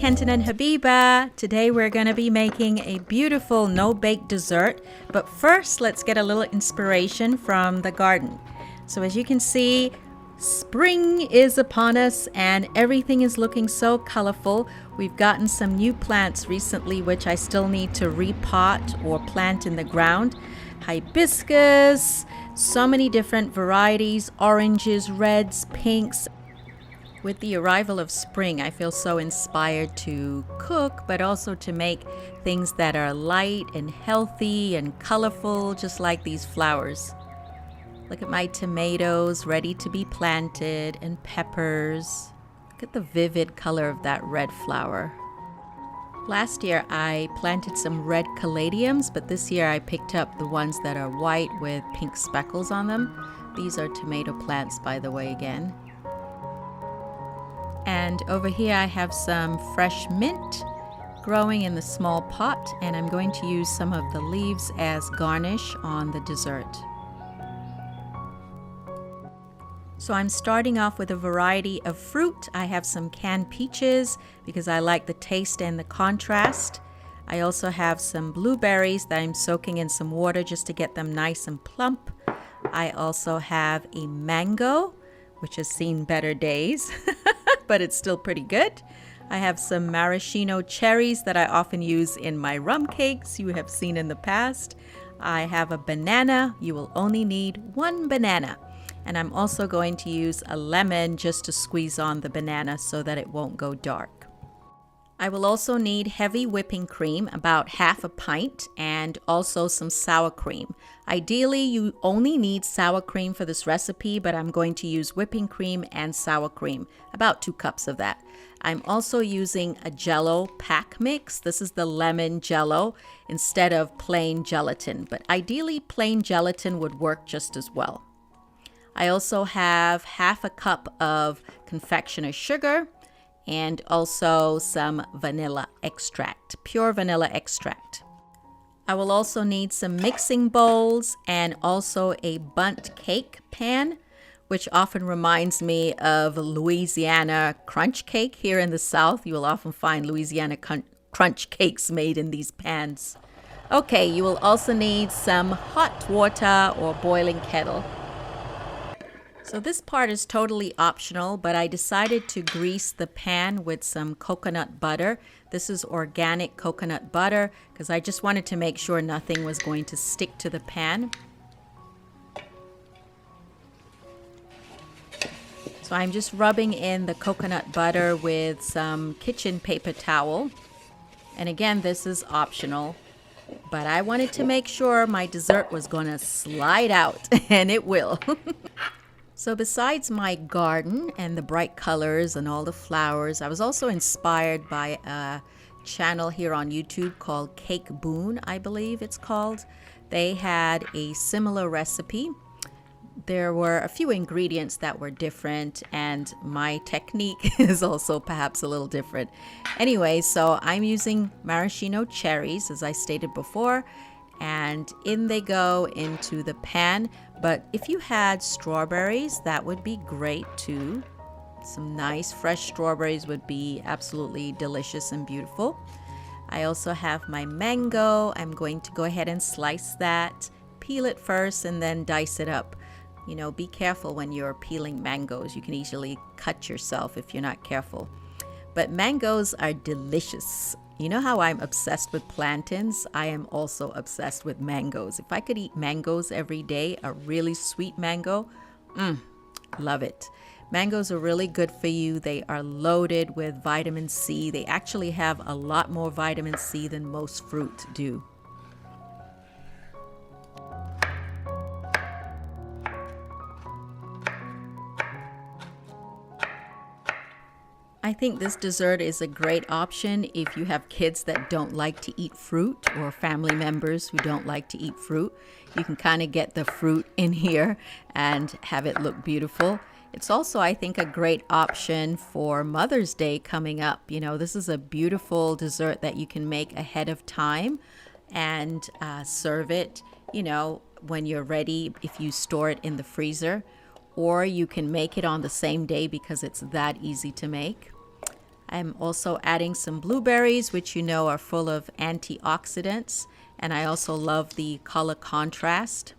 Kenton and Habiba. Today we're going to be making a beautiful no-bake dessert, but first let's get a little inspiration from the garden. So as you can see, spring is upon us and everything is looking so colorful. We've gotten some new plants recently which I still need to repot or plant in the ground. Hibiscus, so many different varieties, oranges, reds, pinks. With the arrival of spring, I feel so inspired to cook, but also to make things that are light and healthy and colorful, just like these flowers. Look at my tomatoes ready to be planted and peppers. Look at the vivid color of that red flower. Last year I planted some red caladiums, but this year I picked up the ones that are white with pink speckles on them. These are tomato plants, by the way, again. And over here I have some fresh mint growing in the small pot, and I'm going to use some of the leaves as garnish on the dessert. So I'm starting off with a variety of fruit. I have some canned peaches because I like the taste and the contrast. I also have some blueberries that I'm soaking in some water just to get them nice and plump. I also have a mango, which has seen better days, but it's still pretty good. I have some maraschino cherries that I often use in my rum cakes you have seen in the past. I have a banana. You will only need one banana. And I'm also going to use a lemon just to squeeze on the banana so that it won't go dark. I will also need heavy whipping cream, about half a pint, and also some sour cream. Ideally, you only need sour cream for this recipe, but I'm going to use whipping cream and sour cream, about 2 cups of that. I'm also using a jello pack mix. This is the lemon jello instead of plain gelatin, but ideally plain gelatin would work just as well. I also have half a cup of confectioner's sugar and also some vanilla extract, pure vanilla extract. I will also need some mixing bowls and also a bundt cake pan, which often reminds me of Louisiana crunch cake. Here in the South, you will often find Louisiana crunch cakes made in these pans. Okay, you will also need some hot water or boiling kettle. So this part is totally optional, but I decided to grease the pan with some coconut butter. This is organic coconut butter because I just wanted to make sure nothing was going to stick to the pan. So I'm just rubbing in the coconut butter with some kitchen paper towel. And again, this is optional, but I wanted to make sure my dessert was going to slide out, and it will. So besides my garden and the bright colors and all the flowers, I was also inspired by a channel here on YouTube called Cake Boon, I believe it's called. They had a similar recipe. There were a few ingredients that were different, and my technique is also perhaps a little different. Anyway, so I'm using maraschino cherries, as I stated before, and in they go into the pan. But if you had strawberries, that would be great too. Some nice fresh strawberries would be absolutely delicious and beautiful. I also have my mango. I'm going to go ahead and slice that, peel it first, and then dice it up. You know, be careful when you're peeling mangoes. You can easily cut yourself if you're not careful. But mangoes are delicious. You know how I'm obsessed with plantains? I am also obsessed with mangoes. If I could eat mangoes every day, a really sweet mango, love it. Mangoes are really good for you. They are loaded with vitamin C. They actually have a lot more vitamin C than most fruit do. I think this dessert is a great option if you have kids that don't like to eat fruit or family members who don't like to eat fruit. You can kind of get the fruit in here and have it look beautiful. It's also, I think, a great option for Mother's Day coming up. You know, this is a beautiful dessert that you can make ahead of time and serve it, you know, when you're ready, if you store it in the freezer, or you can make it on the same day because it's that easy to make. I'm also adding some blueberries, which you know are full of antioxidants, and I also love the color contrast.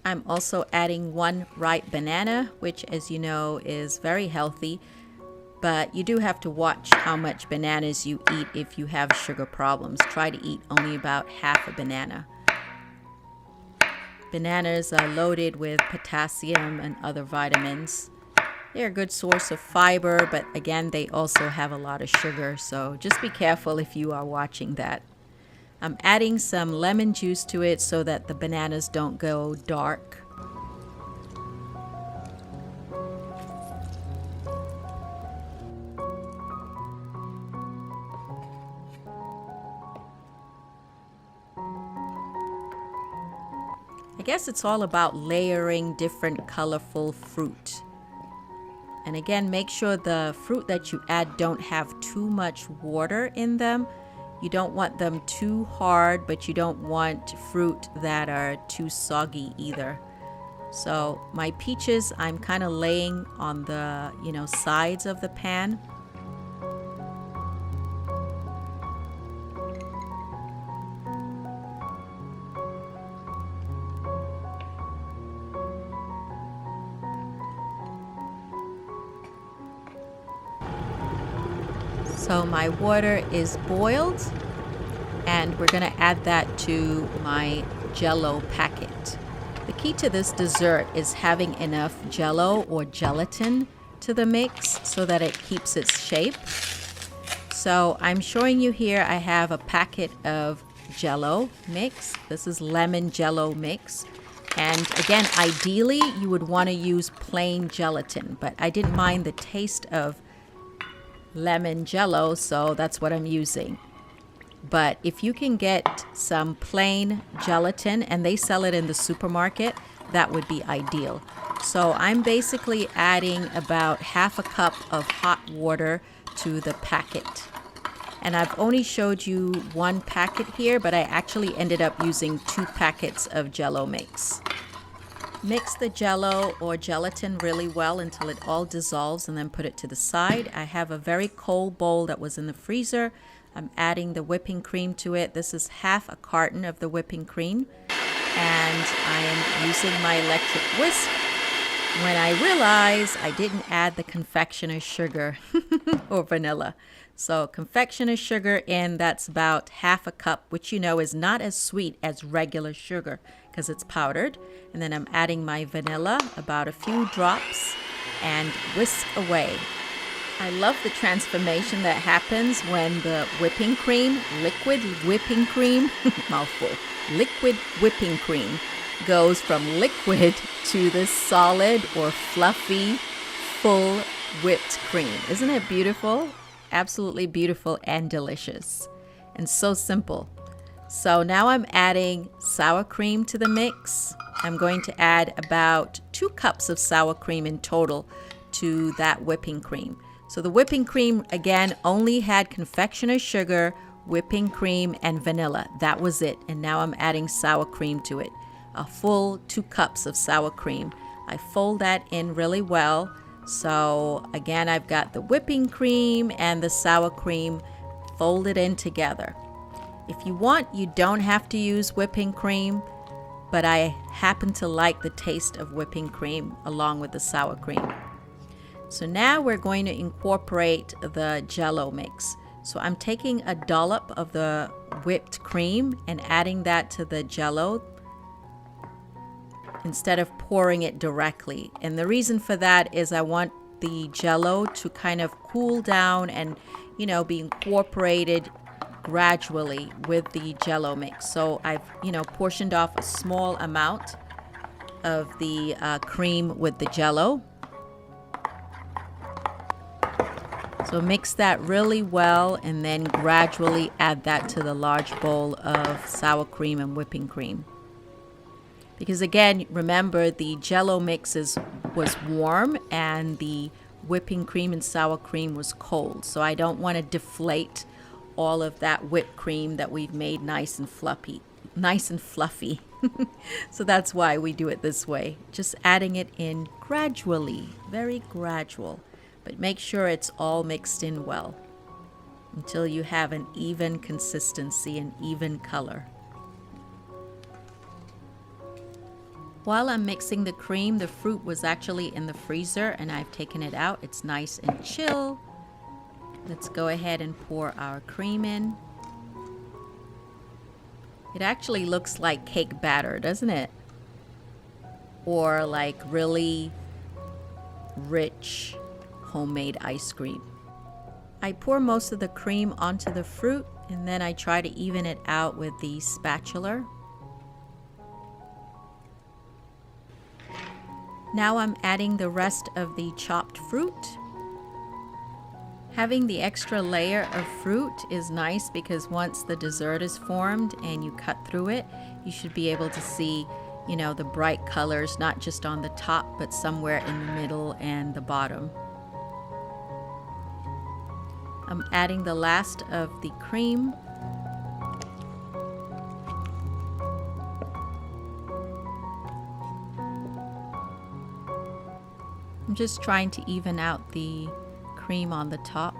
I'm also adding 1 ripe banana, which, as you know, is very healthy, but you do have to watch how much bananas you eat if you have sugar problems. Try to eat only about half a banana. Bananas are loaded with potassium and other vitamins. They're a good source of fiber, but again, they also have a lot of sugar, so just be careful if you are watching that. I'm adding some lemon juice to it so that the bananas don't go dark. I guess it's all about layering different colorful fruit. And again, make sure the fruit that you add don't have too much water in them. You don't want them too hard, but you don't want fruit that are too soggy either. So my peaches, I'm kind of laying on the, sides of the pan. So my water is boiled, and we're going to add that to my jello packet. The key to this dessert is having enough jello or gelatin to the mix so that it keeps its shape. So I'm showing you here I have a packet of jello mix. This is lemon jello mix. And again, ideally you would want to use plain gelatin, but I didn't mind the taste of lemon jello, so that's what I'm using. But if you can get some plain gelatin, and they sell it in the supermarket, that would be ideal. So I'm basically adding about half a cup of hot water to the packet. And I've only showed you 1 packet here, but I actually ended up using 2 packets of jello mix. Mix the jello or gelatin really well until it all dissolves, and then put it to the side. I have a very cold bowl that was in the freezer. I'm adding the whipping cream to it. This is half a carton of the whipping cream, and I am using my electric whisk when I realize I didn't add the confectioner's sugar or vanilla. So confectioner's sugar in, that's about half a cup, which you know is not as sweet as regular sugar because it's powdered. And then I'm adding my vanilla, about a few drops, and whisk away. I love the transformation that happens when the whipping cream, liquid whipping cream, mouthful, liquid whipping cream goes from liquid to this solid or fluffy, full whipped cream. Isn't it beautiful? Absolutely beautiful and delicious, and so simple. So now I'm adding sour cream to the mix. I'm going to add about 2 cups of sour cream in total to that whipping cream. So the whipping cream, again, only had confectioner's sugar, whipping cream, and vanilla. That was it. And now I'm adding sour cream to it. A full 2 cups of sour cream. I fold that in really well. So again, I've got the whipping cream and the sour cream folded in together. If you want, you don't have to use whipping cream, but I happen to like the taste of whipping cream along with the sour cream. So now we're going to incorporate the jello mix. So I'm taking a dollop of the whipped cream and adding that to the jello instead of pouring it directly. And the reason for that is I want the jello to kind of cool down and, be incorporated gradually with the jello mix. So I've, portioned off a small amount of the cream with the jello. So mix that really well and then gradually add that to the large bowl of sour cream and whipping cream. Because again, remember the jello mix was warm and the whipping cream and sour cream was cold. So I don't want to deflate all of that whipped cream that we've made nice and fluffy. So that's why we do it this way. Just adding it in gradually, very gradual. but make sure it's all mixed in well until you have an even consistency and even color. While I'm mixing the cream, the fruit was actually in the freezer and I've taken it out. It's nice and chill. Let's go ahead and pour our cream in. It actually looks like cake batter, doesn't it? Or like really rich homemade ice cream. I pour most of the cream onto the fruit and then I try to even it out with the spatula. Now I'm adding the rest of the chopped fruit. Having the extra layer of fruit is nice because once the dessert is formed and you cut through it, you should be able to see, you know, the bright colors, not just on the top, but somewhere in the middle and the bottom. I'm adding the last of the cream. I'm just trying to even out the cream on the top.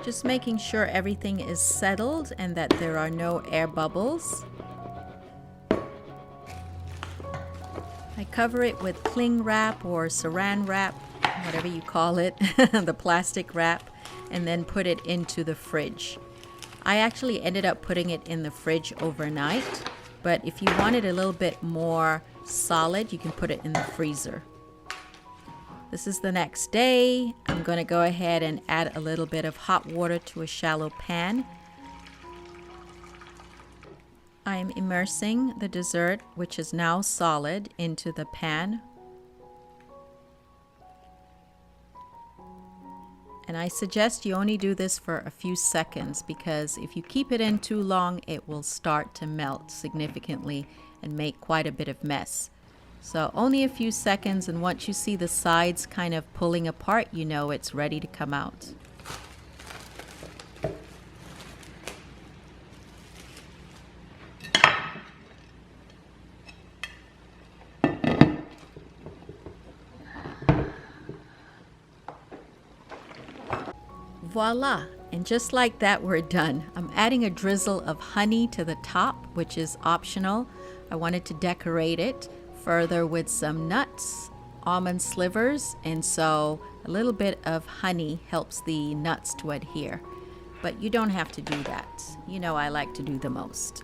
Just making sure everything is settled and that there are no air bubbles. I cover it with cling wrap or saran wrap, whatever you call it, the plastic wrap, and then put it into the fridge. I actually ended up putting it in the fridge overnight, but if you want it a little bit more solid, you can put it in the freezer. This is the next day. I'm going to go ahead and add a little bit of hot water to a shallow pan. I'm immersing the dessert, which is now solid, into the pan. And I suggest you only do this for a few seconds because if you keep it in too long, it will start to melt significantly and make quite a bit of mess. So only a few seconds, and once you see the sides kind of pulling apart, you know it's ready to come out. Voila! And just like that, we're done. I'm adding a drizzle of honey to the top, which is optional. I wanted to decorate it further with some nuts, almond slivers, and so a little bit of honey helps the nuts to adhere. But you don't have to do that. You know I like to do the most.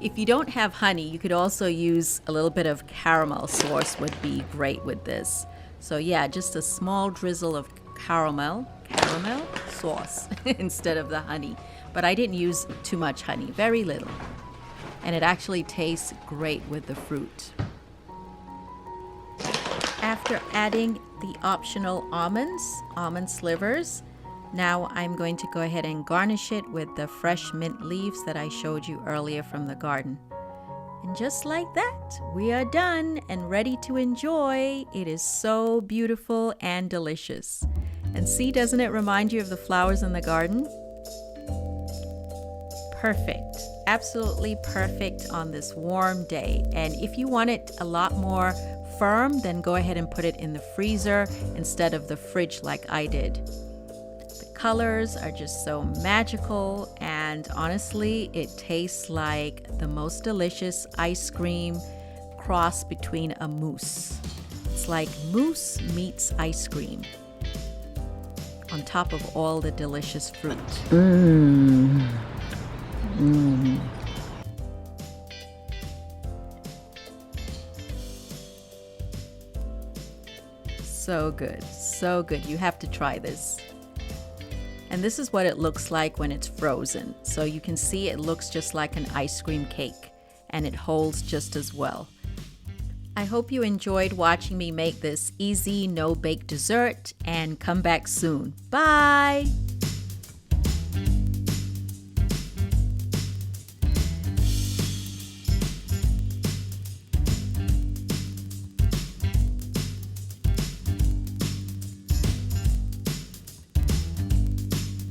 If you don't have honey, you could also use a little bit of caramel sauce would be great with this. So yeah, just a small drizzle of caramel sauce instead of the honey. But I didn't use too much honey, very little. And it actually tastes great with the fruit. After adding the optional almond slivers, now I'm going to go ahead and garnish it with the fresh mint leaves that I showed you earlier from the garden. And just like that, we are done and ready to enjoy. It is so beautiful and delicious. And see, doesn't it remind you of the flowers in the garden? Perfect. Absolutely perfect on this warm day. And if you want it a lot more firm, then go ahead and put it in the freezer instead of the fridge like I did. The colors are just so magical, and honestly, it tastes like the most delicious ice cream cross between a mousse. It's like mousse meets ice cream on top of all the delicious fruit. So good, so good. You have to try this. And this is what it looks like when it's frozen. So you can see it looks just like an ice cream cake, and it holds just as well. I hope you enjoyed watching me make this easy no-bake dessert, and come back soon. Bye!